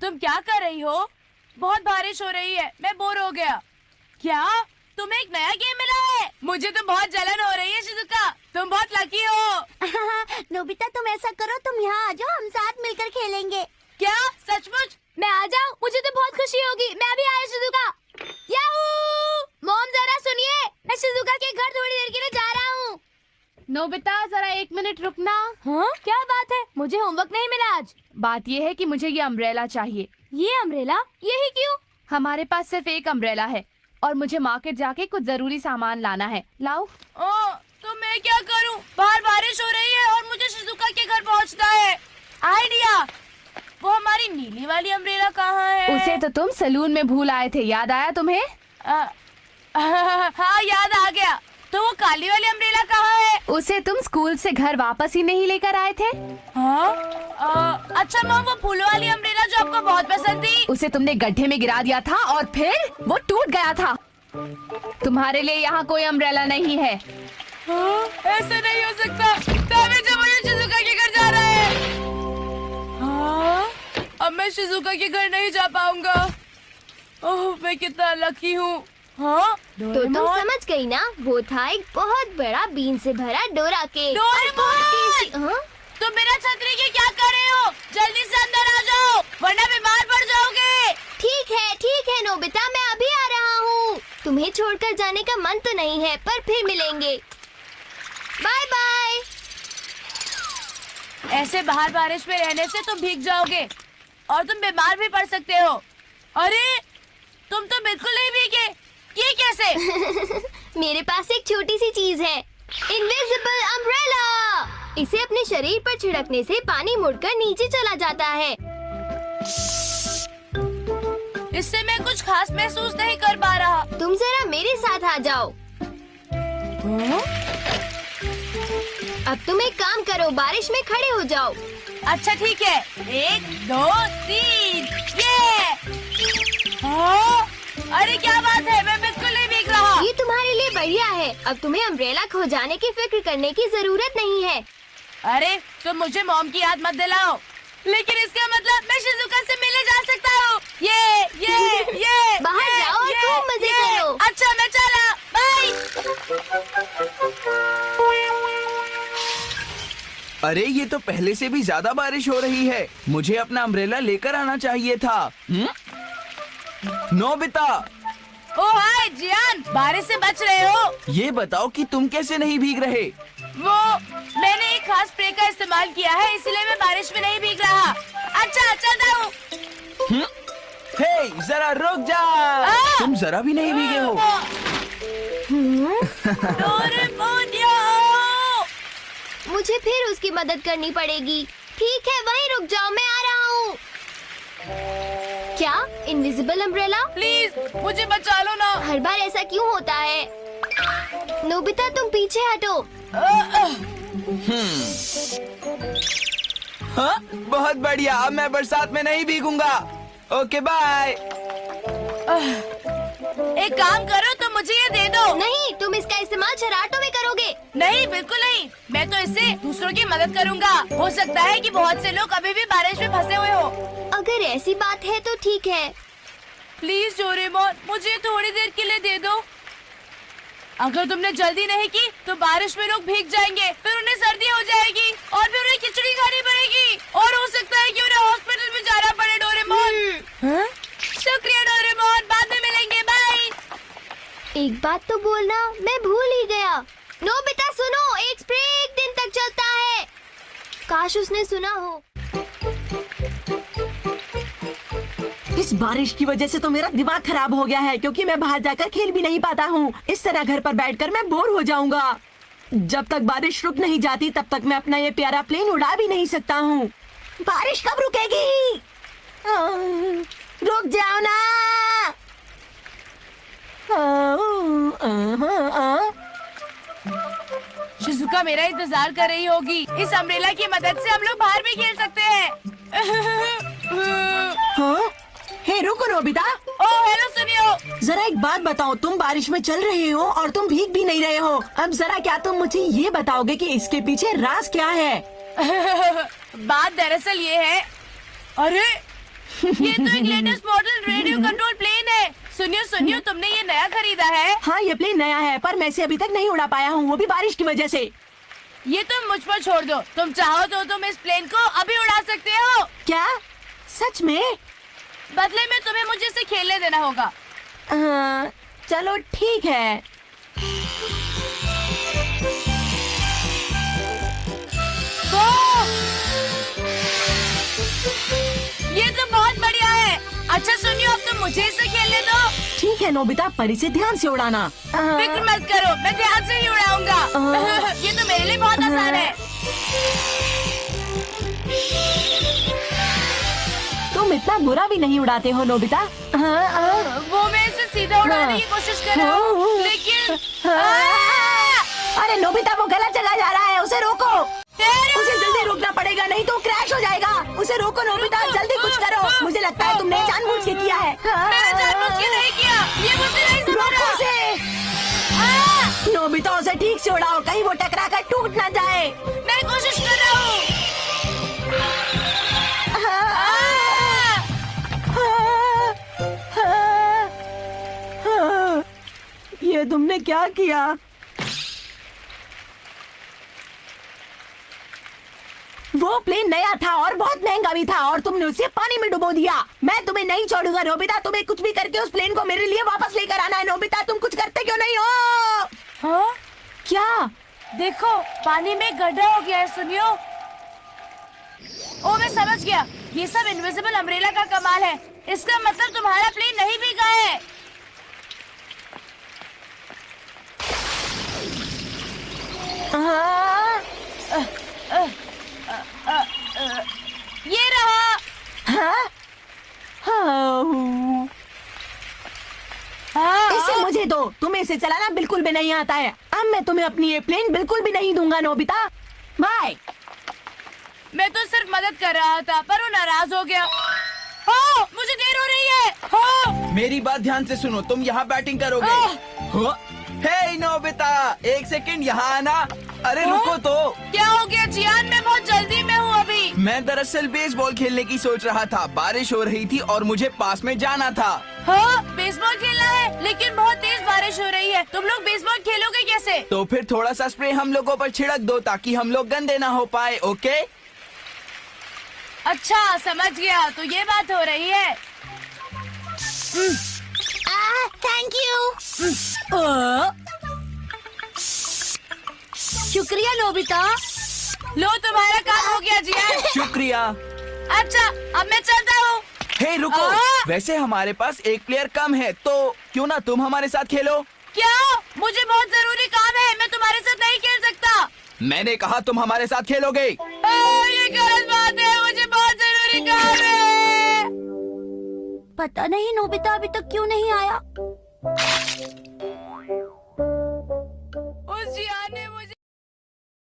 तुम क्या कर रही हो? बहुत बारिश हो रही है, मैं बोर हो गया। क्या तुम्हें एक नया गेम मिला है? मुझे तो बहुत जलन हो रही है शिजुका, तुम बहुत लकी हो। नोबिता तुम ऐसा करो, तुम यहाँ आ जाओ, हम साथ मिलकर खेलेंगे। क्या सचमुच? मैं आ जाऊँ? मुझे तो बहुत खुशी होगी। मैं भी आया शिजुका। याहू! मॉम जरा सुनिए, मैं शिजुका के घर थोड़ी देर के लिए जा रहा हूँ। नोबिता जरा 1 मिनट रुकना। हाँ क्या बात है? मुझे होमवर्क नहीं मिला आज। बात ये है कि मुझे ये अम्ब्रेला चाहिए। ये अम्ब्रेला? यही क्यों? हमारे पास सिर्फ एक अम्ब्रेला है और मुझे मार्केट जाके कुछ जरूरी सामान लाना है। लाओ। तो मैं क्या करूं? बाहर बारिश हो रही है और मुझे शिजुका के घर पहुंचना है। आइडिया! वो हमारी नीली वाली अम्ब्रेला कहाँ है? उसे तो तुम सलून में भूल आए थे, याद आया तुम्हें? हाँ याद आ गया। तो वो काली वाली अम्ब्रेला कहाँ है? उसे तुम स्कूल से घर वापस ही नहीं लेकर आए थे? हाँ? अच्छा मॉम, वो फूलों वाली अम्ब्रेला जो आपको बहुत पसंद थी। उसे तुमने गड्ढे में गिरा दिया था और फिर वो टूट गया था। तुम्हारे लिए यहाँ कोई अम्ब्रेला नहीं है। ऐसा नहीं हो सकता। तभी जब मुझे शिजुका के घर जा रहा है। अब मैं शिजुका के घर नहीं जा पाऊंगा। ओह, मैं कितना लकी हूँ। हाँ? तो तुम समझ गई ना, वो था एक बहुत बड़ा बीन से भरा डोरा केक। डोरेमोन! हाँ? तुम बिना छतरी के क्या कर रहे हो? जल्दी से अंदर आ जाओ, वरना बीमार पड़ जाओगे। ठीक है नोबिता, मैं अभी आ रहा हूँ। तुम्हें छोड़कर जाने का मन तो नहीं है, पर फिर मिलेंगे। Bye bye. ऐसे बाहर बारिश में रहने से तुम भीग जाओगे और तुम बीमार भी पड़ सकते हो। अरे तुम तो बिल्कुल नहीं भीगे, ये कैसे? मेरे पास एक छोटी सी चीज है, इनविजिबल अम्ब्रेला। इसे अपने शरीर पर छिड़कने से पानी मुड़कर नीचे चला जाता है। इससे मैं कुछ खास महसूस नहीं कर पा रहा। तुम जरा मेरे साथ आ जाओ। अब तुम एक काम करो, बारिश में खड़े हो जाओ। अच्छा ठीक है, 1 2 3 ये। अरे क्या बात है, मैं बिल्कुल नहीं भीग रहा। ये तुम्हारे लिए बढ़िया है। अब तुम्हें अम्ब्रेला खो जाने की फिक्र करने की जरूरत नहीं है। अरे तुम मुझे मॉम की याद मत दिलाओ। लेकिन इसका मतलब मैं शिजुका से मिलने जा सकता हूँ। ये बाहर जाओ और खूब मजे करो। अच्छा मैं चला, बाय। अरे ये तो पहले से भी ज्यादा बारिश हो रही है। मुझे अपना अम्ब्रेला लेकर आना चाहिए था। नोबिता! ओ हाय जियान, बारिश से बच रहे हो? ये बताओ कि तुम कैसे नहीं भीग रहे? वो मैंने एक खास स्प्रे का इस्तेमाल किया है, इसलिए मैं बारिश में नहीं भीग रहा। अच्छा चलता हूँ। हे, जरा रुक जा। तुम जरा भी नहीं भीगे हो। डोरेमोन! मुझे फिर उसकी मदद करनी पड़ेगी। ठीक है, वहीं रुक जाओ, मैं आ रहा हूँ। क्या इनविजिबल अम्ब्रेला? प्लीज मुझे बचा लो ना। हर बार ऐसा क्यों होता है? नोबिता तुम पीछे हटो। हाँ, बहुत बढ़िया। अब मैं बरसात में नहीं भीगूंगा। Okay bye. एक काम करो, तुम मुझे ये दे दो। नहीं, तुम इसका इस्तेमाल शरारतों में करोगे। नहीं बिल्कुल नहीं, मैं तो इससे दूसरों की मदद करूंगा। हो सकता है कि बहुत से लोग अभी भी बारिश में फंसे हुए हो। अगर ऐसी बात है तो ठीक है। प्लीज डोरेमोन, मुझे थोड़ी देर के लिए दे दो। अगर तुमने जल्दी नहीं की तो बारिश में लोग भीग जाएंगे, फिर उन्हें सर्दी हो जाएगी और फिर उन्हें खिचड़ी खानी पड़ेगी और हो सकता है कि उन्हें हॉस्पिटल में जाना पड़े। डोरेमोन शुक्रिया डोरेमोन, बाद में मिलेंगे, बाय। एक बात तो बोलना मैं भूल ही गया। नोबिता सुनो, एक स्प्रे 1 दिन तक चलता है। काश उसने सुना हो। इस बारिश की वजह से तो मेरा दिमाग खराब हो गया है, क्योंकि मैं बाहर जाकर खेल भी नहीं पाता हूँ। इस तरह घर पर बैठकर मैं बोर हो जाऊंगा। जब तक बारिश रुक नहीं जाती तब तक मैं अपना ये प्यारा प्लेन उड़ा भी नहीं सकता हूँ। बारिश कब रुकेगी? रुक जाओ ना। शिजुका मेरा इंतजार कर रही होगी। इस अम्ब्रेला की मदद से हम लोग बाहर भी खेल सकते हैं। हाँ? हे रुको नोबिता, ओह हेलो, सुनियो। जरा एक बात बताओ, तुम बारिश में चल रहे हो और तुम भीग भी नहीं रहे हो। अब जरा क्या तुम मुझे ये बताओगे कि इसके पीछे राज क्या है? बात दरअसल ये है। अरे ये तो एक latest model radio control plane है। सुनियो सुनियो, तुमने ये नया खरीदा है? हाँ, ये प्लेन नया है पर मैं इसे अभी तक नहीं उड़ा पाया हूँ, वो भी बारिश की वजह से। ये तुम मुझ पर छोड़ दो। तुम चाहो तो तुम इस प्लेन को अभी उड़ा सकते हो। क्या? सच में? बदले में तुम्हें मुझे इसे खेलने देना होगा। चलो ठीक है। ओ! ये तो बहुत बढ़िया है। अच्छा सुनियो, अब तुम मुझे इसे खेलने दो। ठीक है नोबिता, पर इसे ध्यान से उड़ाना। फिक्र मत करो, मैं ध्यान से ही उड़ाऊंगा। ये तो मेरे लिए बहुत आसान है। तुम इतना बुरा भी नहीं उड़ाते हो नोबिता। वो मैं इसे सीधा उड़ाने की कोशिश कर रहा हूँ, लेकिन अरे नोबिता, वो गलत जगह जा रहा है, उसे रोको। तेरे- उसे जल्दी रोकना पड़ेगा, नहीं तो क्रैश हो जाएगा। उसे रोको नोबिता, जल्दी कुछ करो। मुझे लगता है तुमने जानबूझ के किया है। मैंने जानबूझ के नहीं किया, ये मुझे नहीं समझ रोको रहा। उसे। नोबिता, उसे ठीक से उड़ाओ, कहीं वो टकरा कर टूट ना जाए। मैं कोशिश कर रहा हूँ। ये तुमने क्या किया? वो प्लेन नया था और बहुत महंगा भी था और तुमने उसे पानी में डुबो दिया। मैं तुम्हें नहीं छोड़ूंगा नोबिता, तुम्हें कुछ भी करके उस प्लेन को मेरे लिए वापस लेकर आना है। नोबिता, तुम कुछ करते क्यों नहीं हो? हाँ? क्या? देखो, पानी में गड्ढा हो गया है। सुनियो। ओ, मैं समझ गया। ये सब इनविजिबल अम्ब्रेला का कमाल है। इसका मतलब तुम्हारा प्लेन नहीं भीगा है। ये रहा। हाँ? इसे मुझे दो, तुम्हें इसे चलाना बिल्कुल भी नहीं आता है। अब मैं तुम्हें अपनी ये प्लेन बिल्कुल भी नहीं दूंगा नोबिता। बाय। मैं तो सिर्फ मदद कर रहा था, पर वो नाराज हो गया। हो, मुझे देर हो रही है। हो, मेरी बात ध्यान से सुनो, तुम यहाँ बैटिंग करोगे। हो? हे नोबिता, एक सेकंड यहाँ आना। अरे रुको तो। क्या हो गया जियान? मैं बहुत जल्दी में हूँ अभी। मैं दरअसल बेसबॉल खेलने की सोच रहा था। बारिश हो रही थी और मुझे पास में जाना था। हाँ, बेसबॉल खेलना है, लेकिन बहुत तेज बारिश हो रही है। तुम लोग बेसबॉल खेलोगे कैसे? तो फिर थोड़ा सा स्प्रे हम लोगों पर छिड़क दो ताकि हम लोग गंदे ना हो पाए। ओके? अच्छा, समझ गया। तो ये बात हो रही है। Thank you. शुक्रिया नोबिता। लो, तुम्हारा काम हो गया जियान। शुक्रिया। अच्छा, अब मैं चलता हूँ। हे रुको, वैसे हमारे पास एक प्लेयर कम है, तो क्यों ना तुम हमारे साथ खेलो? क्या? मुझे बहुत जरूरी काम है, मैं तुम्हारे साथ नहीं खेल सकता। मैंने कहा तुम हमारे साथ खेलोगे। ये गलत बात है, मुझे बहुत जरूरी काम है। पता नहीं नोबिता अभी तक क्यों नहीं आया।